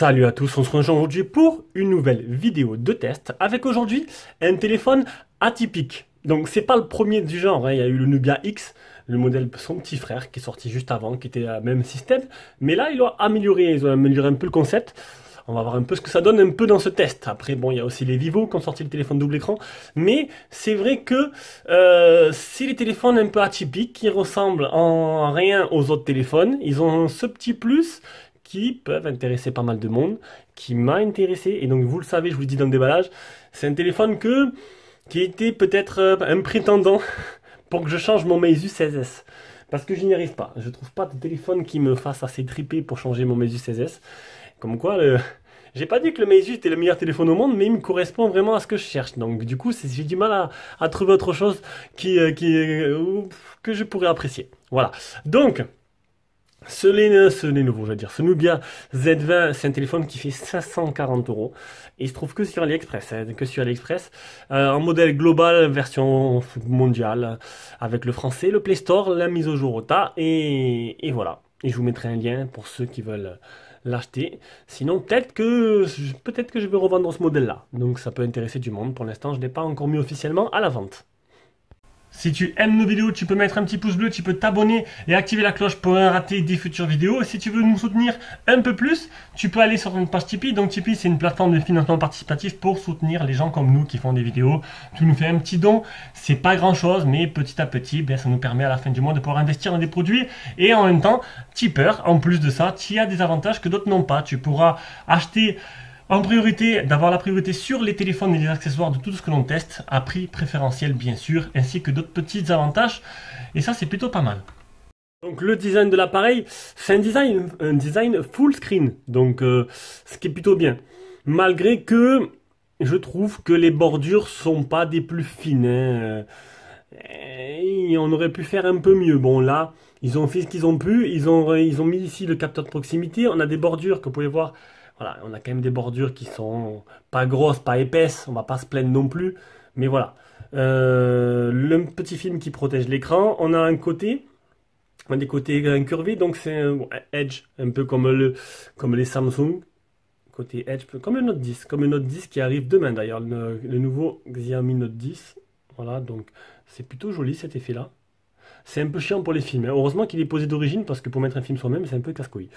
Salut à tous, on se rejoint aujourd'hui pour une nouvelle vidéo de test avec aujourd'hui un téléphone atypique. Donc c'est pas le premier du genre, hein. Il y a eu le Nubia X, le modèle de son petit frère qui est sorti juste avant, qui était le même système. Mais là ils ont amélioré un peu le concept. On va voir un peu ce que ça donne un peu dans ce test. Après bon, il y a aussi les Vivo qui ont sorti le téléphone double écran. Mais c'est vrai que c'est les téléphones un peu atypiques qui ressemblent en rien aux autres téléphones. Ils ont ce petit plus qui peuvent intéresser pas mal de monde, qui m'a intéressé, et donc vous le savez, je vous le dis dans le déballage, c'est un téléphone qui était peut-être un prétendant pour que je change mon Meizu 16S, parce que je n'y arrive pas, je trouve pas de téléphone qui me fasse assez triper pour changer mon Meizu 16S, comme quoi, j'ai pas dit que le Meizu était le meilleur téléphone au monde, mais il me correspond vraiment à ce que je cherche, donc du coup, j'ai du mal à trouver autre chose que je pourrais apprécier, voilà, donc... Ce Nubia Z20, c'est un téléphone qui fait 540 €. Et il se trouve que sur AliExpress, en modèle global, version mondiale, avec le français, le Play Store, la mise au jour au tas, et voilà. Et je vous mettrai un lien pour ceux qui veulent l'acheter. Sinon, peut-être que je vais revendre ce modèle-là. Donc ça peut intéresser du monde. Pour l'instant, je ne l'ai pas encore mis officiellement à la vente. Si tu aimes nos vidéos, tu peux mettre un petit pouce bleu, tu peux t'abonner et activer la cloche pour ne rater des futures vidéos. Et si tu veux nous soutenir un peu plus, tu peux aller sur une page Tipeee. Donc Tipeee, c'est une plateforme de financement participatif pour soutenir les gens comme nous qui font des vidéos. Tu nous fais un petit don, c'est pas grand chose, mais petit à petit, ça nous permet à la fin du mois de pouvoir investir dans des produits. Et en même temps, tipeur, en plus de ça, tu as des avantages que d'autres n'ont pas. Tu pourras acheter... En priorité, d'avoir la priorité sur les téléphones et les accessoires de tout ce que l'on teste, à prix préférentiel bien sûr, ainsi que d'autres petits avantages, et ça c'est plutôt pas mal. Donc le design de l'appareil, c'est un design full screen, donc ce qui est plutôt bien. Malgré que je trouve que les bordures sont pas des plus fines, hein. Et on aurait pu faire un peu mieux. Bon là, ils ont fait ce qu'ils ont pu, ils ont mis ici le capteur de proximité, on a des bordures que vous pouvez voir. Voilà, on a quand même des bordures qui sont pas grosses, pas épaisses, on va pas se plaindre non plus, mais voilà. Le petit film qui protège l'écran, on a des côtés incurvés, donc c'est un Edge, un peu comme les Samsung, côté Edge, comme le Note 10, qui arrive demain d'ailleurs, le nouveau Xiaomi Note 10, voilà, donc c'est plutôt joli cet effet-là. C'est un peu chiant pour les films. Heureusement qu'il est posé d'origine parce que pour mettre un film soi-même, c'est un peu casse-couille.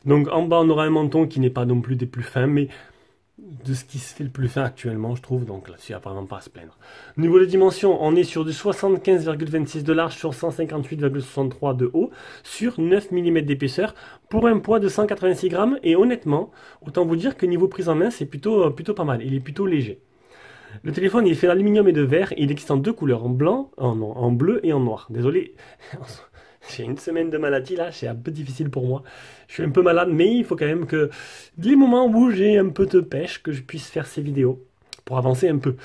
Donc en bas, on aura un menton qui n'est pas non plus des plus fins, mais de ce qui se fait le plus fin actuellement, je trouve. Donc là-dessus, il n'y a vraiment pas à se plaindre. Au niveau des dimensions, on est sur du 75,26 de large sur 158,63 de haut sur 9 mm d'épaisseur pour un poids de 186 grammes. Et honnêtement, autant vous dire que niveau prise en main, c'est plutôt pas mal. Il est plutôt léger. Le téléphone il est fait d'aluminium et de verre, il existe en deux couleurs, en blanc, en bleu et en noir. Désolé, j'ai une semaine de maladie là, c'est un peu difficile pour moi. Je suis un peu malade, mais il faut quand même que les moments où j'ai un peu de pêche, que je puisse faire ces vidéos pour avancer un peu.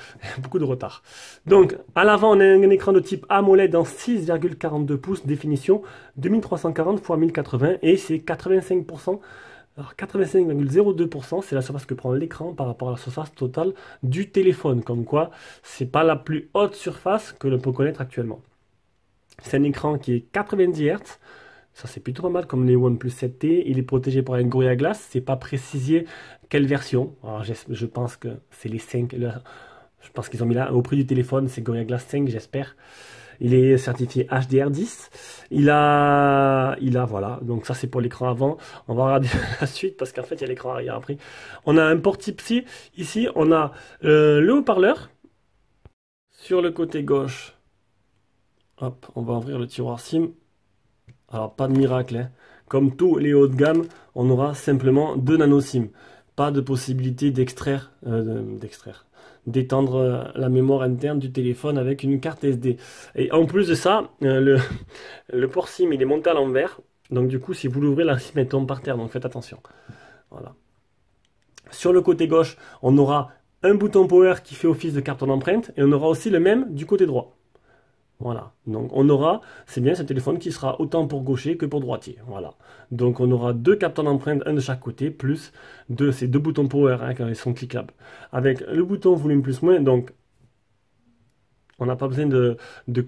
Beaucoup de retard. Donc, à l'avant, on a un écran de type AMOLED en 6,42 pouces, définition 2340 x 1080 et c'est 85%. Alors 85,02%, c'est la surface que prend l'écran par rapport à la surface totale du téléphone. Comme quoi, c'est pas la plus haute surface que l'on peut connaître actuellement. C'est un écran qui est 90 Hz. Ça c'est plutôt pas mal comme les OnePlus 7T. Il est protégé par un Gorilla Glass. C'est pas précisé quelle version. Alors je pense que c'est les 5. Je pense qu'ils ont mis là au prix du téléphone, c'est Gorilla Glass 5, j'espère. Il est certifié HDR10. Il a voilà. Donc ça c'est pour l'écran avant. On va regarder la suite parce qu'en fait il y a l'écran arrière après. On a un port Type-C. Ici on a le haut-parleur. Sur le côté gauche, hop, on va ouvrir le tiroir SIM. Alors pas de miracle, hein. Comme tous les hauts de gamme, on aura simplement 2 nano SIM. Pas de possibilité d'étendre la mémoire interne du téléphone avec une carte SD. Et en plus de ça, le port SIM il est monté à l'envers. Donc du coup, si vous l'ouvrez, la SIM elle tombe par terre. Donc faites attention. Voilà. Sur le côté gauche, on aura un bouton power qui fait office de capteur d'empreinte et on aura aussi le même du côté droit. Voilà, donc on aura, c'est bien ce téléphone qui sera autant pour gaucher que pour droitier. Voilà, donc on aura deux capteurs d'empreinte, un de chaque côté, plus ces deux boutons power hein, quand ils sont cliquables. Avec le bouton volume plus moins, donc on n'a pas besoin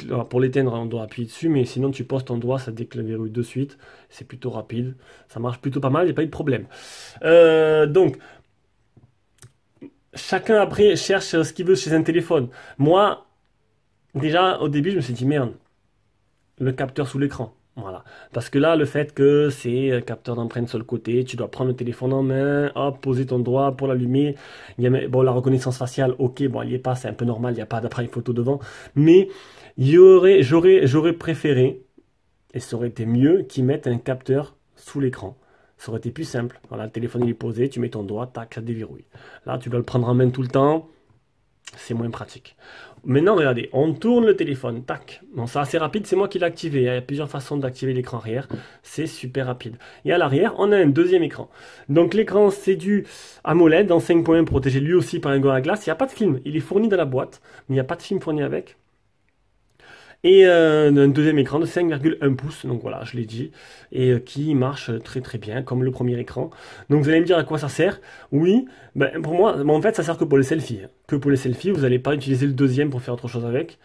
alors pour l'éteindre, on doit appuyer dessus, mais sinon tu poses ton doigt, ça déverrouille de suite. C'est plutôt rapide, ça marche plutôt pas mal, il n'y a pas eu de problème. Donc, chacun après cherche ce qu'il veut chez un téléphone. Moi, déjà au début, je me suis dit merde, le capteur sous l'écran. Voilà. Parce que là, le fait que c'est capteur d'empreinte sur le côté, tu dois prendre le téléphone en main, hop, poser ton doigt pour l'allumer. Bon, la reconnaissance faciale, ok, bon, elle n'y est pas, c'est un peu normal, il n'y a pas d'appareil photo devant. Mais j'aurais préféré, et ça aurait été mieux, qu'ils mettent un capteur sous l'écran. Ça aurait été plus simple. Voilà, le téléphone il est posé, tu mets ton doigt, tac, ça déverrouille. Là, tu dois le prendre en main tout le temps. C'est moins pratique. Maintenant, regardez, on tourne le téléphone, tac. Bon, c'est assez rapide, c'est moi qui l'ai activé. Il y a plusieurs façons d'activer l'écran arrière. C'est super rapide. Et à l'arrière, on a un deuxième écran. Donc l'écran, c'est du AMOLED en 5.1, protégé lui aussi par un gant à glace. Il n'y a pas de film. Il est fourni dans la boîte, mais il n'y a pas de film fourni avec. Et un deuxième écran de 5,1 pouces, donc voilà, je l'ai dit, et qui marche très très bien, comme le premier écran. Donc vous allez me dire à quoi ça sert. Oui, ben, pour moi, en fait, ça sert que pour les selfies. Que pour les selfies, vous n'allez pas utiliser le deuxième pour faire autre chose avec.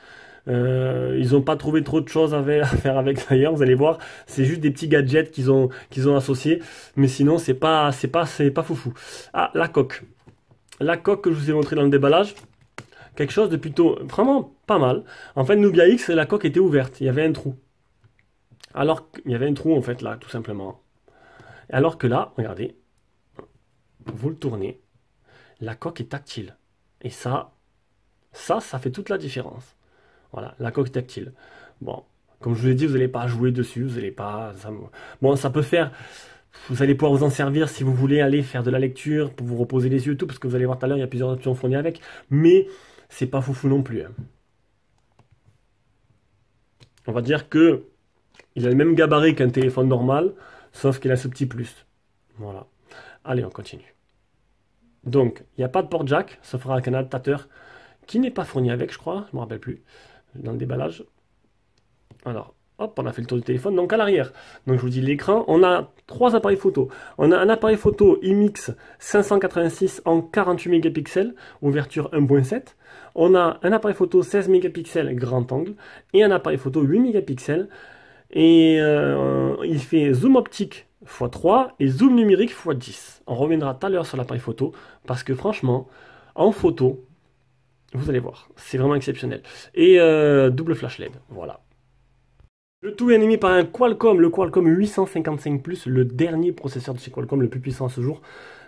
Ils n'ont pas trouvé trop de choses à faire avec d'ailleurs, vous allez voir, c'est juste des petits gadgets qu'ils ont associés, mais sinon c'est pas foufou. Ah, la coque. La coque que je vous ai montré dans le déballage. Quelque chose de plutôt, vraiment pas mal. En fait, Nubia X, la coque était ouverte, il y avait un trou. Alors qu'il y avait un trou, en fait, là, tout simplement. Alors que là, regardez, vous le tournez, la coque est tactile. Et ça fait toute la différence. Voilà, la coque tactile. Bon, comme je vous l'ai dit, vous n'allez pas jouer dessus, vous n'allez pas... Bon, ça peut faire... Vous allez pouvoir vous en servir si vous voulez aller faire de la lecture, pour vous reposer les yeux et tout, parce que vous allez voir tout à l'heure, il y a plusieurs options fournies avec. Mais c'est pas foufou non plus. Hein. On va dire que il a le même gabarit qu'un téléphone normal, sauf qu'il a ce petit plus. Voilà. Allez, on continue. Donc, il n'y a pas de port jack, sauf avec un adaptateur qui n'est pas fourni avec, je crois, je ne me rappelle plus, dans le déballage. Alors, hop, on a fait le tour du téléphone. Donc à l'arrière, donc je vous dis l'écran, on a trois appareils photo. On a un appareil photo IMX 586 en 48 mégapixels, ouverture 1.7. On a un appareil photo 16 mégapixels grand angle et un appareil photo 8 mégapixels. Et il fait zoom optique x3 et zoom numérique x10. On reviendra tout à l'heure sur l'appareil photo parce que franchement, en photo, vous allez voir, c'est vraiment exceptionnel. Et double flash LED, voilà. Le tout est animé par un Qualcomm, le Qualcomm 855+, le dernier processeur de chez Qualcomm, le plus puissant à ce jour,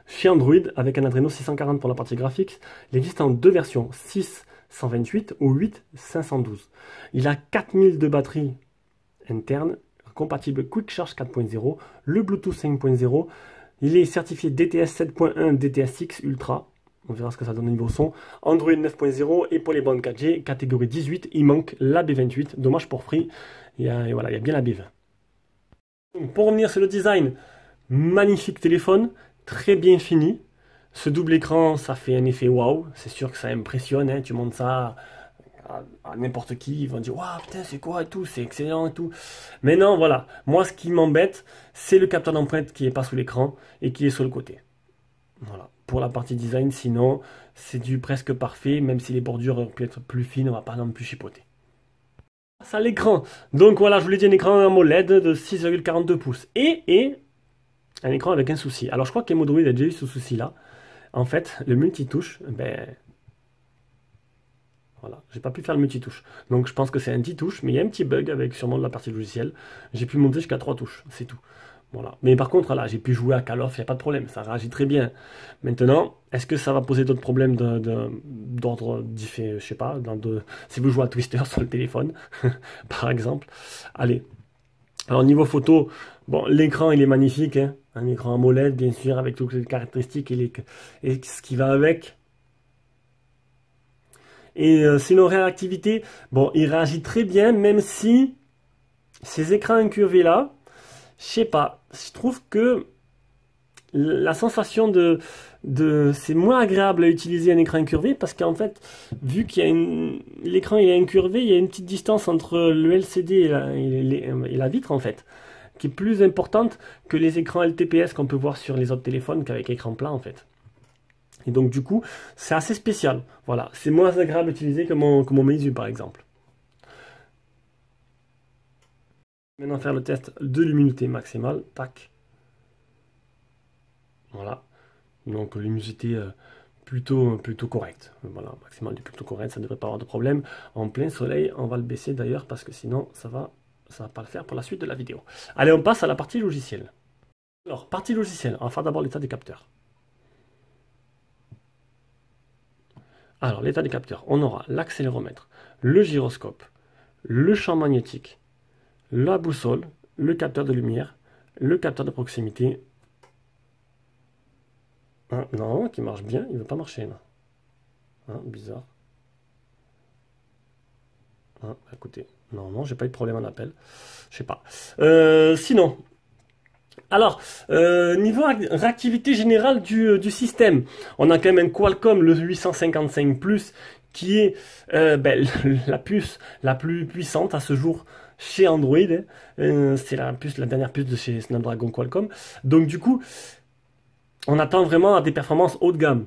chez Android, avec un Adreno 640 pour la partie graphique. Il existe en deux versions, 6/128 ou 8/512. Il a 4000 de batterie interne, compatible Quick Charge 4.0, le Bluetooth 5.0. Il est certifié DTS 7.1, DTS-X Ultra. On verra ce que ça donne au niveau son. Android 9.0 et pour les bandes 4G, catégorie 18, il manque la B28. Dommage pour Free. Et voilà, il y a bien la B20. Donc, pour revenir sur le design, magnifique téléphone, très bien fini. Ce double écran, ça fait un effet waouh. C'est sûr que ça impressionne. Hein. Tu montres ça à n'importe qui, ils vont dire waouh, putain, c'est quoi et tout, c'est excellent et tout. Mais non, voilà. Moi, ce qui m'embête, c'est le capteur d'empreinte qui n'est pas sous l'écran et qui est sur le côté. Voilà. Pour la partie design, sinon, c'est du presque parfait, même si les bordures auraient pu être plus fines, on va pas non plus chipoter. Ça, l'écran. Donc voilà, je vous l'ai dit, un écran AMOLED de 6,42 pouces. Et un écran avec un souci. Alors je crois que Android a déjà eu ce souci-là. En fait, le multitouche, ben... Voilà, j'ai pas pu faire le multitouche. Donc je pense que c'est un 10 touches, mais il y a un petit bug avec sûrement de la partie logicielle. J'ai pu monter jusqu'à 3 touches, c'est tout. Voilà. Mais par contre, là, j'ai pu jouer à Call of, il n'y a pas de problème, ça réagit très bien. Maintenant, est-ce que ça va poser d'autres problèmes d'ordre différent, je sais pas, si vous jouez à Twister sur le téléphone, par exemple. Allez. Alors, niveau photo, bon, l'écran, il est magnifique, hein. Un écran AMOLED, bien sûr, avec toutes les caractéristiques et ce qui va avec. Et sinon, réactivité, bon, il réagit très bien, même si ces écrans incurvés là, je sais pas, je trouve que la sensation de c'est moins agréable à utiliser un écran incurvé parce qu'en fait, vu qu'il y a l'écran il est incurvé, il y a une petite distance entre le LCD et la vitre en fait, qui est plus importante que les écrans LTPS qu'on peut voir sur les autres téléphones qu'avec écran plat en fait. Et donc du coup, c'est assez spécial. Voilà, c'est moins agréable à utiliser que mon Meizu par exemple. Maintenant faire le test de luminosité maximale. Tac. Voilà. Donc luminosité plutôt correcte. Voilà, maximale du plutôt correct, ça ne devrait pas avoir de problème. En plein soleil, on va le baisser d'ailleurs parce que sinon ça va pas le faire pour la suite de la vidéo. Allez, on passe à la partie logicielle. Alors, partie logicielle, on va faire d'abord l'état des capteurs. Alors, l'état des capteurs, on aura l'accéléromètre, le gyroscope, le champ magnétique, la boussole, le capteur de lumière, le capteur de proximité. Ah, non, qui marche bien, il ne veut pas marcher là. Ah, bizarre. Ah, écoutez, non, j'ai pas eu de problème en appel. Je sais pas. Sinon, alors, niveau réactivité générale du système, on a quand même un Qualcomm, le 855 Plus, qui est la puce la plus puissante à ce jour chez Android. C'est la dernière puce de chez Snapdragon Qualcomm. Donc du coup, on attend vraiment à des performances haut de gamme.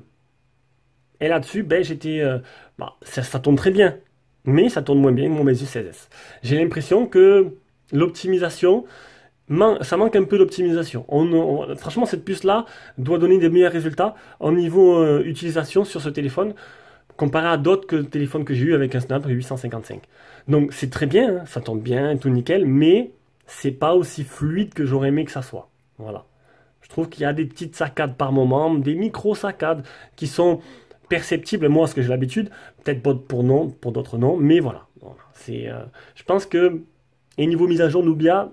Et là-dessus, ça tourne très bien, mais ça tourne moins bien que mon Meizu 16S. J'ai l'impression que l'optimisation, ça manque un peu d'optimisation. Franchement, cette puce-là doit donner des meilleurs résultats au niveau utilisation sur ce téléphone, comparé à d'autres téléphones que j'ai eu avec un Snap 855. Donc c'est très bien, hein, ça tourne bien, tout nickel, mais c'est pas aussi fluide que j'aurais aimé que ça soit. Voilà. Je trouve qu'il y a des petites saccades par moment, des micro-saccades qui sont perceptibles, moi, ce que j'ai l'habitude, peut-être pas pour d'autres non, mais voilà. Je pense que, et niveau mise à jour Nubia,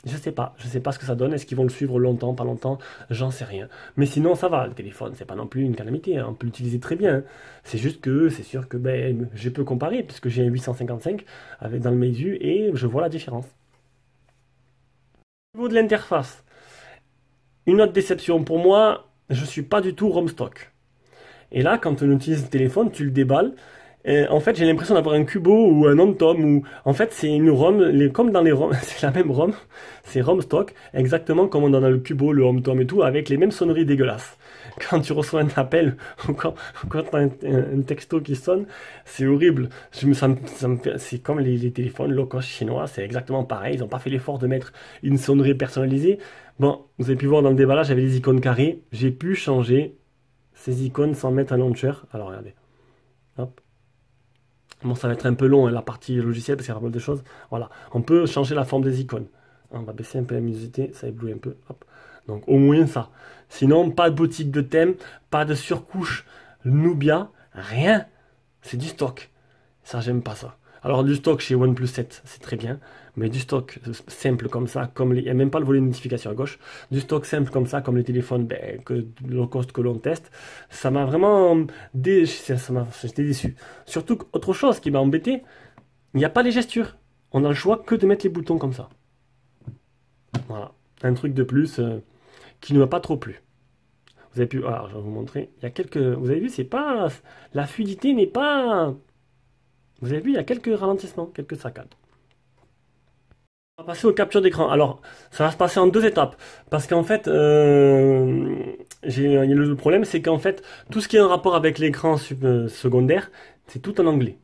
je sais pas ce que ça donne, est-ce qu'ils vont le suivre longtemps, pas longtemps, j'en sais rien. Mais sinon, ça va, le téléphone, c'est pas non plus une calamité, hein, on peut l'utiliser très bien. Hein. C'est juste que, c'est sûr que je peux comparer, puisque j'ai un 855 dans le Meizu, et je vois la différence. Au niveau de l'interface, une autre déception pour moi, je suis pas du tout ROM stock. Et là, quand on utilise le téléphone, tu le déballes. En fait, j'ai l'impression d'avoir un Cubo ou un Antom ou en fait, c'est une ROM, comme dans les ROM, c'est la même ROM, c'est ROM stock, exactement comme on en a le Cubo, le Antom et tout, avec les mêmes sonneries dégueulasses. Quand tu reçois un appel ou quand tu as un texto qui sonne, c'est horrible. C'est comme les téléphones low cost chinois, c'est exactement pareil. Ils n'ont pas fait l'effort de mettre une sonnerie personnalisée. Bon, vous avez pu voir dans le déballage, j'avais les icônes carrées. J'ai pu changer ces icônes sans mettre un launcher. Alors regardez. Hop. Bon, ça va être un peu long, hein, la partie logicielle, parce qu'il y a pas mal de choses. Voilà, on peut changer la forme des icônes. On va baisser un peu la luminosité, ça éblouit un peu. Hop. Donc au moins ça. Sinon, pas de boutique de thème, pas de surcouche Nubia, rien. C'est du stock. Ça, j'aime pas ça. Alors du stock chez OnePlus 7, c'est très bien. Mais du stock simple comme ça, il n'y a même pas le volet de notification à gauche. Du stock simple comme ça, comme les téléphones low cost que l'on teste, ça m'a vraiment j'étais déçu. Surtout autre chose qui m'a embêté, il n'y a pas les gestures. On a le choix que de mettre les boutons comme ça. Voilà, un truc de plus qui ne m'a pas trop plu. Vous avez pu, alors je vais vous montrer. Il y a vous avez vu, c'est pas, la fluidité n'est pas. Vous avez vu, il y a quelques ralentissements, quelques saccades. On va passer aux captures d'écran. Alors, ça va se passer en deux étapes. Parce qu'en fait, le problème, c'est qu'en fait, tout ce qui est en rapport avec l'écran secondaire, c'est tout en anglais.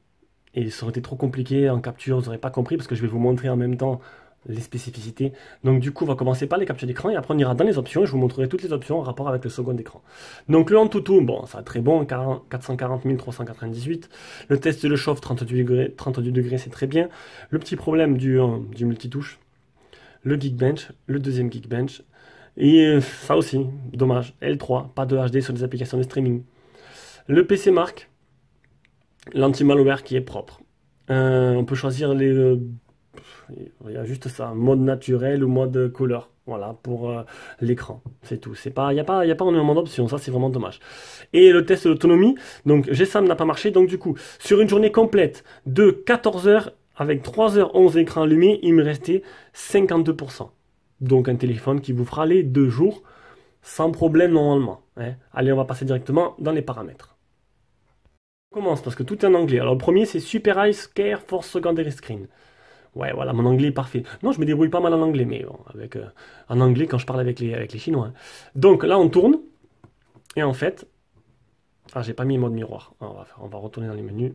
Et ça aurait été trop compliqué en capture, vous n'aurez pas compris, parce que je vais vous montrer en même temps les spécificités. Donc du coup, on va commencer par les captures d'écran, et après on ira dans les options, et je vous montrerai toutes les options en rapport avec le second écran. Donc le Antutu, bon, ça va très bon, 440 398. Le test de chauffe, 32 degrés, c'est très bien. Le petit problème du multitouche, le Geekbench, le deuxième Geekbench, et ça aussi, dommage, L3, pas de HD sur les applications de streaming. Le PC Mark, l'anti-malware qui est propre. On peut choisir il y a juste ça, mode naturel ou mode couleur, voilà, pour l'écran, c'est tout. Il n'y a pas énormément d'options, ça c'est vraiment dommage. Et le test d'autonomie, donc GSAM n'a pas marché, donc du coup, sur une journée complète de 14 heures, avec 3h11 écran allumé, il me restait 52%. Donc un téléphone qui vous fera les 2 jours sans problème normalement. Hein. Allez, on va passer directement dans les paramètres. On commence parce que tout est en anglais. Alors le premier c'est Super High Care for Secondary Screen. Ouais, voilà, mon anglais est parfait. Non, je me débrouille pas mal en anglais, mais bon, en anglais quand je parle avec les Chinois. Hein. Donc là, on tourne. Et en fait... Ah, j'ai pas mis mode miroir. On va retourner dans les menus.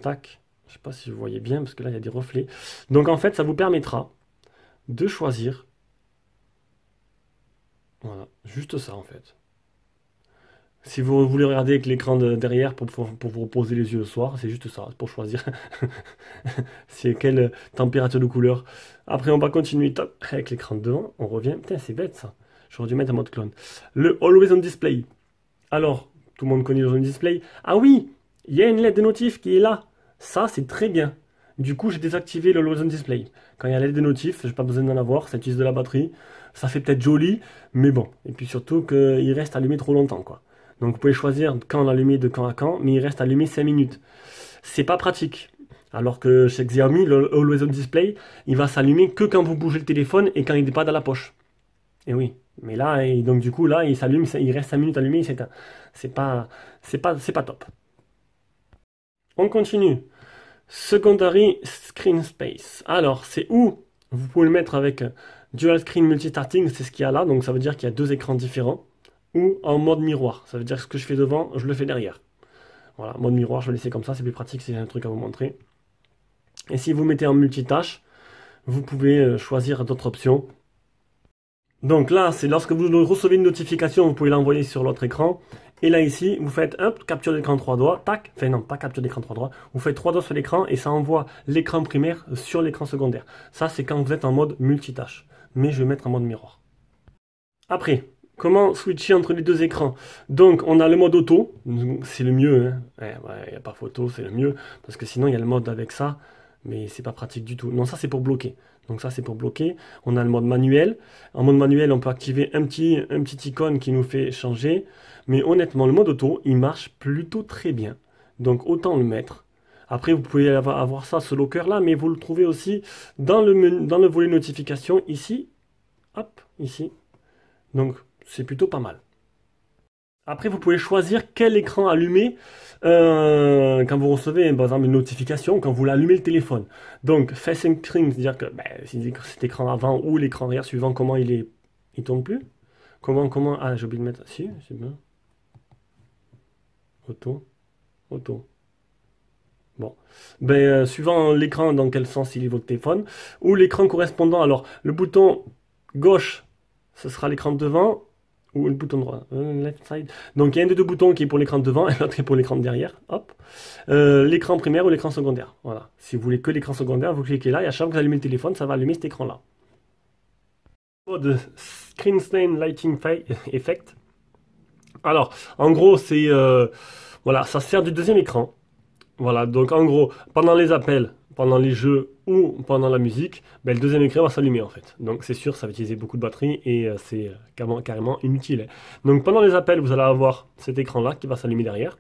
Tac. Je sais pas si vous voyez bien, parce que là, il y a des reflets. Donc en fait, ça vous permettra de choisir... Voilà, juste ça en fait. Si vous voulez regarder avec l'écran derrière pour vous reposer les yeux le soir, c'est juste ça, pour choisir c'est quelle température de couleur. Après, on va continuer avec l'écran de devant. On revient. Putain, c'est bête ça. J'aurais dû mettre un mode clone. Le Always on Display. Alors, tout le monde connaît le Always on Display. Ah oui, il y a une LED de notif qui est là. Ça, c'est très bien. Du coup, j'ai désactivé le Always on Display. Quand il y a la LED de notif, j'ai pas besoin d'en avoir. Ça utilise de la batterie. Ça fait peut-être joli, mais bon. Et puis surtout qu'il reste allumé trop longtemps, quoi. Donc vous pouvez choisir quand l'allumer de quand à quand, mais il reste allumé 5 minutes. C'est pas pratique. Alors que chez Xiaomi, le Always On Display, il va s'allumer que quand vous bougez le téléphone et quand il n'est pas dans la poche. Et oui. Mais là, et donc du coup, là, il s'allume, il reste 5 minutes allumé, il s'éteint. C'est pas top. On continue. Secondary Screen Space. Alors, c'est où vous pouvez le mettre avec Dual Screen Multitarting, c'est ce qu'il y a là. Donc ça veut dire qu'il y a deux écrans différents. Ou en mode miroir. Ça veut dire que ce que je fais devant, je le fais derrière. Voilà, mode miroir, je vais laisser comme ça, c'est plus pratique, c'est un truc à vous montrer. Et si vous mettez en multitâche, vous pouvez choisir d'autres options. Donc là, c'est lorsque vous recevez une notification, vous pouvez l'envoyer sur l'autre écran. Et là ici, vous faites capture d'écran 3 doigts, tac, enfin non, pas capture d'écran 3 doigts, vous faites 3 doigts sur l'écran et ça envoie l'écran primaire sur l'écran secondaire. Ça, c'est quand vous êtes en mode multitâche. Mais je vais mettre en mode miroir. Après, comment switcher entre les deux écrans? Donc, on a le mode auto, c'est le mieux. Hein. Il n'y a pas photo, c'est le mieux. Parce que sinon, il y a le mode avec ça, mais c'est pas pratique du tout. Non, ça, c'est pour bloquer. Donc ça, c'est pour bloquer. On a le mode manuel. En mode manuel, on peut activer un petit icône qui nous fait changer. Mais honnêtement, le mode auto, il marche plutôt très bien. Donc, autant le mettre. Après, vous pouvez avoir ça, ce locker-là, mais vous le trouvez aussi dans le volet notification, ici. Hop, ici. Donc, c'est plutôt pas mal. Après, vous pouvez choisir quel écran allumer quand vous recevez, par exemple, une notification, quand vous allumez le téléphone. Donc, facing screen, c'est-à-dire que si cet écran avant ou l'écran arrière suivant, comment il tourne plus. Ah, j'ai oublié de mettre... Si, c'est bien. Auto. Bon. Suivant l'écran, dans quel sens il est votre téléphone. Ou l'écran correspondant. Alors, le bouton gauche, ce sera l'écran de devant. Ou le bouton droit, left side. Donc il y a un des deux boutons qui est pour l'écran de devant et l'autre est pour l'écran de derrière. Hop. L'écran primaire ou l'écran secondaire. Voilà. Si vous voulez que l'écran secondaire, vous cliquez là et à chaque fois que vous allumez le téléphone, ça va allumer cet écran-là. De Screen Stain Lighting Effect. Alors, en gros, c'est voilà, ça sert du deuxième écran. Voilà, donc en gros, pendant les appels, pendant les jeux ou pendant la musique, le deuxième écran va s'allumer en fait. Donc c'est sûr, ça va utiliser beaucoup de batterie et c'est carrément inutile. Donc pendant les appels, vous allez avoir cet écran-là qui va s'allumer derrière.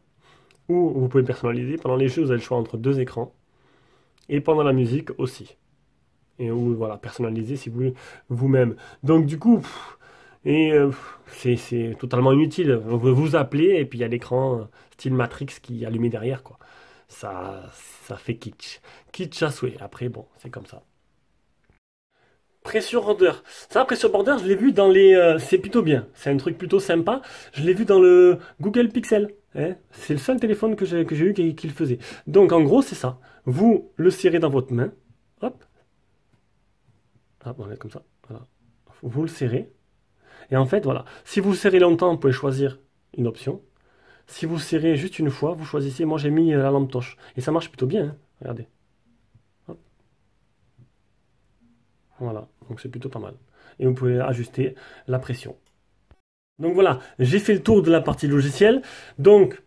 Ou vous pouvez personnaliser. Pendant les jeux, vous avez le choix entre deux écrans. Et pendant la musique aussi. Et voilà, personnaliser si vous voulez vous-même. Donc du coup, c'est totalement inutile. Vous appelez et puis il y a l'écran style Matrix qui est allumé derrière quoi. Ça fait kitsch. Kitsch à souhait. Après, bon, c'est comme ça. Pressure Border. Ça, Pressure Border, je l'ai vu dans les... c'est plutôt bien. C'est un truc plutôt sympa. Je l'ai vu dans le Google Pixel. Hein. C'est le seul téléphone que j'ai eu qui le faisait. Donc, en gros, c'est ça. Vous le serrez dans votre main. Hop. Hop, on va mettre comme ça. Voilà. Vous le serrez. Et en fait, voilà. Si vous le serrez longtemps, vous pouvez choisir une option. Si vous serrez juste une fois, vous choisissez. Moi, j'ai mis la lampe torche. Et ça marche plutôt bien. Hein. Regardez. Hop. Voilà. Donc, c'est plutôt pas mal. Et vous pouvez ajuster la pression. Donc, voilà. J'ai fait le tour de la partie logicielle. Donc,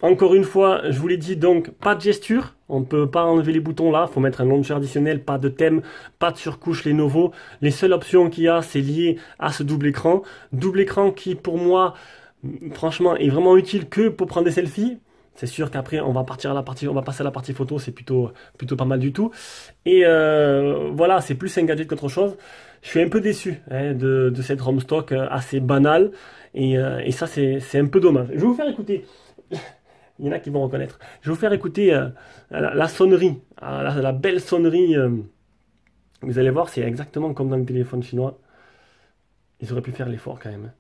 encore une fois, je vous l'ai dit, donc, pas de gesture. On ne peut pas enlever les boutons là. Il faut mettre un launcher additionnel. Pas de thème. Pas de surcouche Lenovo. Les seules options qu'il y a, c'est lié à ce double écran. Double écran qui, pour moi... franchement, est vraiment utile que pour prendre des selfies. C'est sûr qu'après, on va passer à la partie photo, c'est plutôt pas mal du tout. Et voilà, c'est plus un gadget qu'autre chose. je suis un peu déçu hein, de cette ROM stock assez banale. Et ça, c'est un peu dommage. Je vais vous faire écouter. Il y en a qui vont reconnaître. Je vais vous faire écouter la sonnerie. La belle sonnerie. Vous allez voir, c'est exactement comme dans le téléphone chinois. Ils auraient pu faire l'effort quand même. Hein.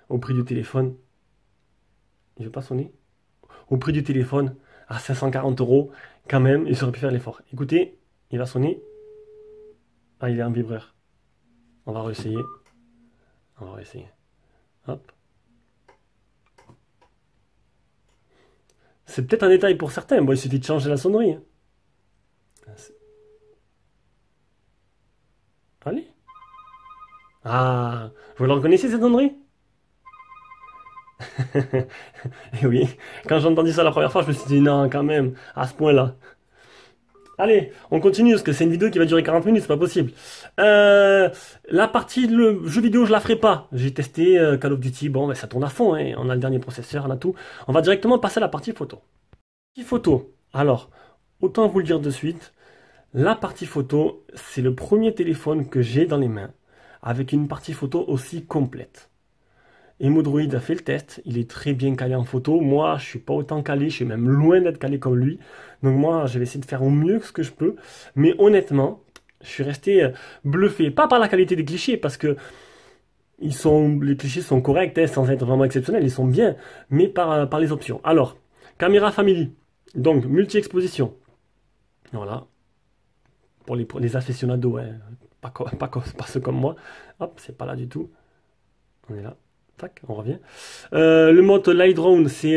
Au prix du téléphone. Il ne veut pas sonner. Au prix du téléphone, à 540 euros, quand même, ils auraient pu faire l'effort. Écoutez, il va sonner. Ah, il est en vibreur. On va réessayer. On va réessayer. Hop. C'est peut-être un détail pour certains. Bon, il suffit de changer la sonnerie. Hein. Allez. Ah, vous le reconnaissez cette sonnerie? Et oui, quand j'ai entendu ça la première fois, je me suis dit non, quand même, à ce point-là. Allez, on continue parce que c'est une vidéo qui va durer 40 minutes, c'est pas possible. La partie le jeu vidéo, je la ferai pas. J'ai testé Call of Duty, bon, ben, ça tourne à fond, hein. On a le dernier processeur, on a tout. On va directement passer à la partie photo. Partie photo. Alors, autant vous le dire de suite, la partie photo, c'est le premier téléphone que j'ai dans les mains avec une partie photo aussi complète. Emodroid a fait le test, il est très bien calé en photo. Moi, je suis pas autant calé, je suis même loin d'être calé comme lui. Donc moi, je vais essayer de faire au mieux ce que je peux. Mais honnêtement, je suis resté bluffé. Pas par la qualité des clichés, parce que les clichés sont corrects, hein, sans être vraiment exceptionnels, ils sont bien. Mais par les options. Alors, caméra family, donc multi-exposition. Voilà. Pour les aficionados, hein. Pas ceux comme moi. Hop, c'est pas là du tout. On est là. Tac, on revient. Le mode light drone, c'est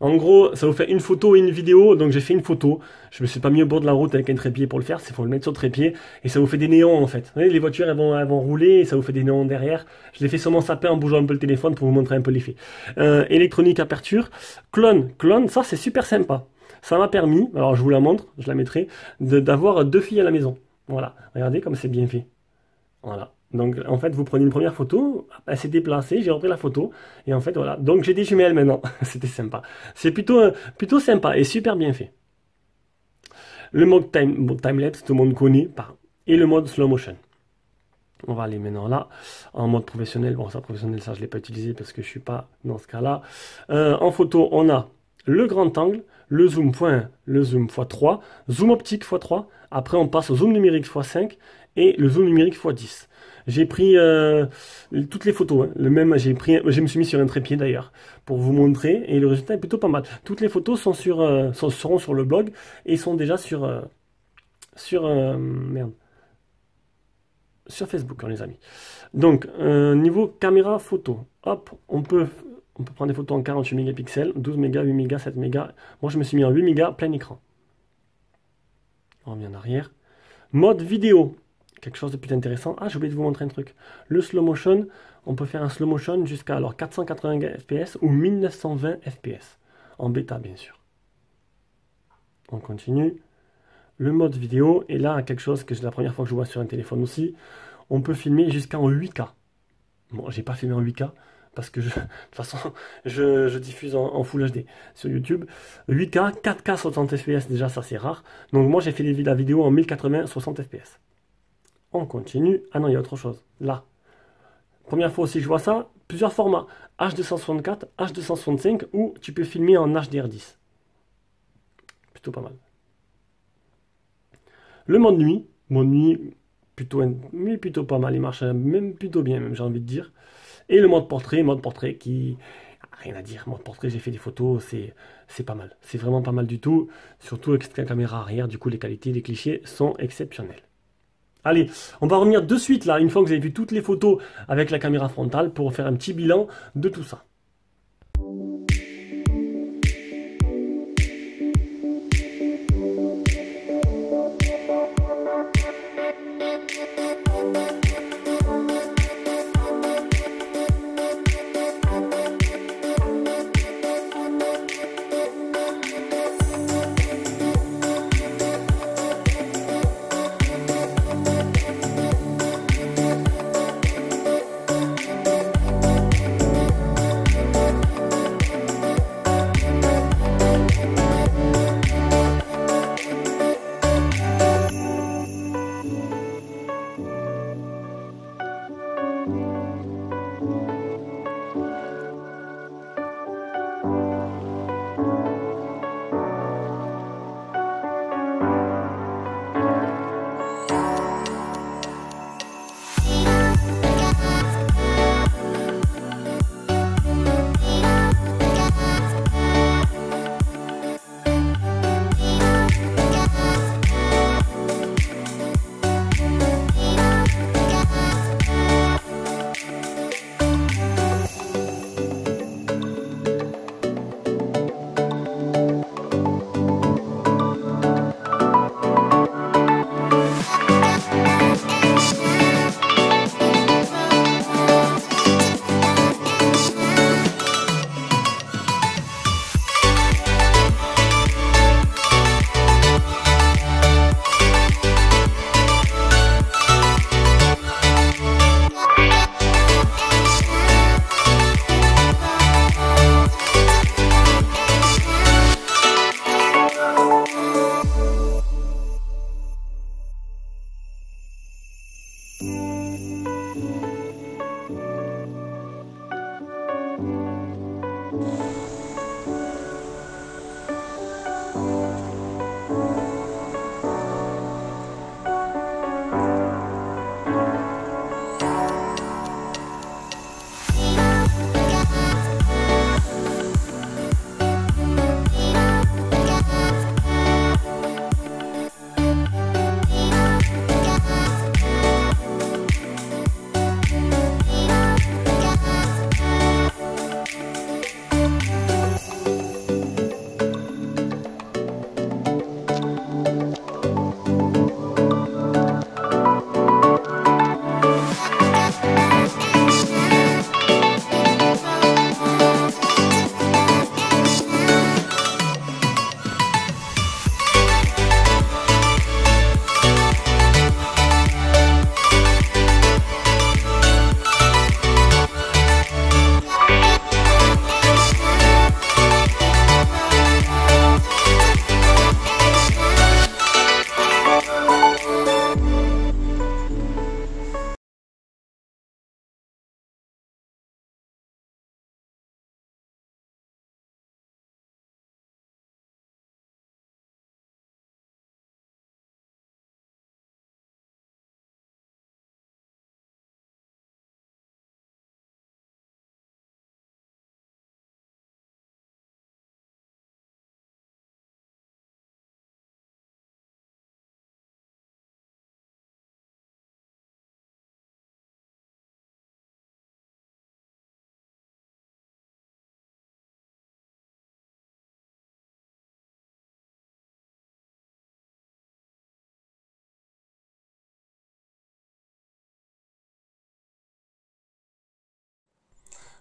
en gros, ça vous fait une photo et une vidéo. Donc j'ai fait une photo. Je me suis pas mis au bord de la route avec un trépied pour le faire. Il faut le mettre sur le trépied et ça vous fait des néons en fait. Vous voyez, les voitures elles vont rouler et ça vous fait des néons derrière. Je l'ai fait sur mon sapin en bougeant un peu le téléphone pour vous montrer un peu l'effet. Électronique aperture, clone, ça c'est super sympa. Ça m'a permis, alors je vous la montre, je la mettrai, d'avoir 2 filles à la maison. Voilà, regardez comme c'est bien fait. Voilà. Donc en fait vous prenez une première photo, elle s'est déplacée, j'ai repris la photo et en fait voilà. Donc j'ai des jumelles maintenant. C'était sympa. C'est plutôt sympa et super bien fait. Le mode time-lapse, tout le monde connaît, et le mode slow motion. On va aller maintenant là, en mode professionnel. Bon, ça professionnel, ça je ne l'ai pas utilisé parce que je ne suis pas dans ce cas-là. En photo, on a le grand angle, le zoom x1, le zoom x3, zoom optique x3. Après, on passe au zoom numérique x5 et le zoom numérique x10. J'ai pris toutes les photos. Hein. Je me suis mis sur un trépied d'ailleurs pour vous montrer et le résultat est plutôt pas mal. Toutes les photos sont seront sur le blog et sont déjà sur Facebook, on les a mis. Donc niveau caméra photo, hop, on peut prendre des photos en 48 mégapixels, 12 mégas, 8 mégas, 7 mégas. Moi je me suis mis en 8 mégas plein écran. On revient en arrière. Mode vidéo. Quelque chose de plus intéressant. Ah, j'ai oublié de vous montrer un truc. Le slow motion, on peut faire un slow motion jusqu'à 480 fps ou 1920 fps. En bêta, bien sûr. On continue. Le mode vidéo, et là, quelque chose que c'est la première fois que je vois sur un téléphone aussi. On peut filmer jusqu'en 8K. Bon, j'ai pas filmé en 8K parce que de toute façon, je diffuse en Full HD sur YouTube. 8K, 4K 60 fps, déjà, ça c'est rare. Donc moi, j'ai fait la vidéo en 1080 60 fps. On continue. Ah non, il y a autre chose. Là. Première fois aussi, je vois ça. Plusieurs formats. H264, H265 ou tu peux filmer en HDR10. Plutôt pas mal. Le mode nuit. Mode nuit, plutôt pas mal. Il marche même plutôt bien, même j'ai envie de dire. Et le mode portrait qui... Rien à dire. Mode portrait, j'ai fait des photos. C'est pas mal. C'est vraiment pas mal du tout. Surtout avec cette caméra arrière. Du coup, les qualités des clichés sont exceptionnelles. Allez, on va revenir de suite là, une fois que vous avez vu toutes les photos avec la caméra frontale pour faire un petit bilan de tout ça.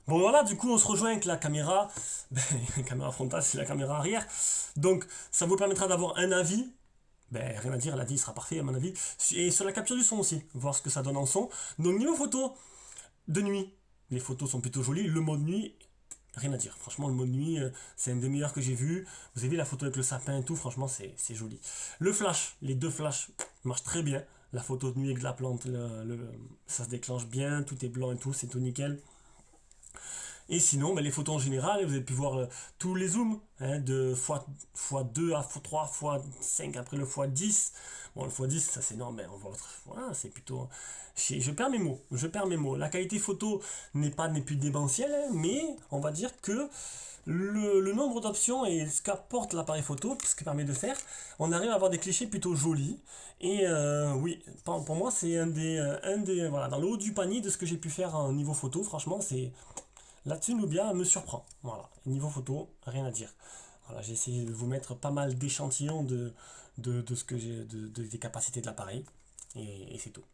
Bon voilà, du coup on se rejoint avec la caméra, la caméra frontale c'est la caméra arrière, donc ça vous permettra d'avoir un avis, rien à dire, l'avis sera parfait à mon avis, et sur la capture du son aussi, voir ce que ça donne en son. Donc niveau photo de nuit, les photos sont plutôt jolies, le mode nuit, rien à dire, franchement le mode nuit c'est un des meilleurs que j'ai vu, vous avez vu la photo avec le sapin et tout, franchement c'est joli. Le flash, les deux flashs marchent très bien, la photo de nuit avec la plante, ça se déclenche bien, tout est blanc et tout, c'est tout nickel. Et sinon, les photos en général, vous avez pu voir tous les zooms, hein, de x2 à x3, x5, après le x10. Bon, le x10, ça c'est énorme, mais on voit voilà, c'est plutôt... Je perds mes mots, La qualité photo n'est plus démentielle, hein, mais on va dire que le nombre d'options et ce qu'apporte l'appareil photo, ce qu'il permet de faire, on arrive à avoir des clichés plutôt jolis. Et oui, pour moi, c'est voilà, dans le haut du panier de ce que j'ai pu faire en niveau photo, franchement, c'est... Là-dessus, Nubia me surprend. Voilà. Niveau photo, rien à dire. Voilà, j'ai essayé de vous mettre pas mal d'échantillons de ce que j'ai, des capacités de l'appareil. Et c'est tout.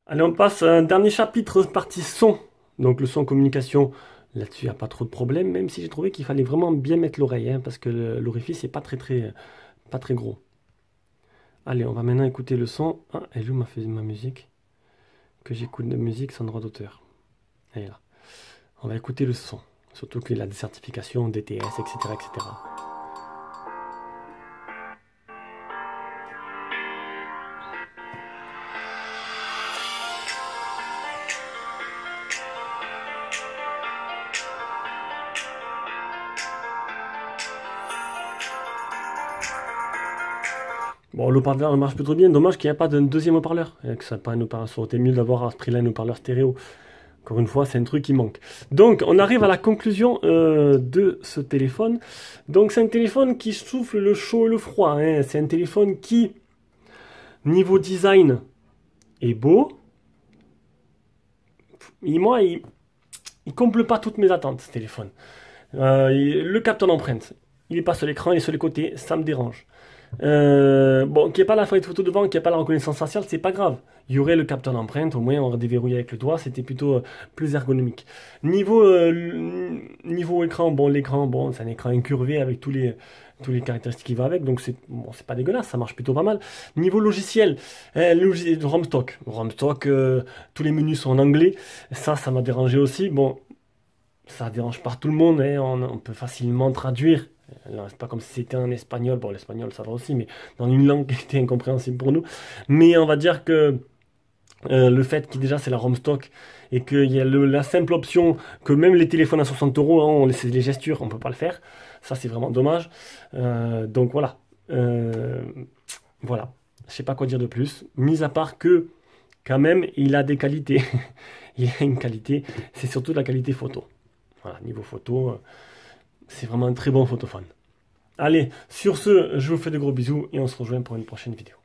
Allez, on passe à un dernier chapitre, partie son. Donc le son communication, là-dessus, il n'y a pas trop de problème, même si j'ai trouvé qu'il fallait vraiment bien mettre l'oreille, hein, parce que l'orifice n'est pas très gros. Allez, on va maintenant écouter le son. Ah, elle est où ma musique? Que j'écoute de musique sans droit d'auteur. Elle est là. On va écouter le son, surtout qu'il a des certifications, DTS, etc. etc. Bon, le haut-parleur marche plutôt bien, dommage qu'il n'y ait pas d'un deuxième haut-parleur, que ça pas un haut-parleur, ça aurait été mieux d'avoir à ce prix-là un haut-parleur stéréo. Encore une fois, c'est un truc qui manque. Donc, on arrive à la conclusion de ce téléphone. Donc, c'est un téléphone qui souffle le chaud et le froid, hein. C'est un téléphone qui, niveau design, est beau. Et moi, il comble pas toutes mes attentes, ce téléphone. Le capteur d'empreinte, il est pas sur l'écran, il est sur les côtés, ça me dérange. Bon, qu'il n'y ait pas la feuille de photo devant, qu'il n'y ait pas la reconnaissance faciale, c'est pas grave. Il y aurait le capteur d'empreinte, au moins on aurait déverrouillé avec le doigt, c'était plutôt plus ergonomique. Niveau écran, l'écran, c'est un écran incurvé avec tous les caractéristiques qui vont avec, donc c'est pas dégueulasse, ça marche plutôt pas mal. Niveau logiciel, ROM stock, tous les menus sont en anglais, ça m'a dérangé aussi. Bon, ça dérange pas tout le monde, hein, on peut facilement traduire. C'est pas comme si c'était en espagnol, bon l'espagnol ça va aussi, mais dans une langue qui était incompréhensible pour nous. Mais on va dire que le fait que déjà c'est la ROM stock et qu'il y a la simple option que même les téléphones à 60 €, hein, on laisse les gestures, on peut pas le faire. Ça c'est vraiment dommage. Donc voilà. Voilà. Je sais pas quoi dire de plus. Mis à part que quand même il a des qualités. Il a une qualité, c'est surtout la qualité photo. Voilà, niveau photo. C'est vraiment un très bon photophone. Allez, sur ce, je vous fais de gros bisous et on se rejoint pour une prochaine vidéo.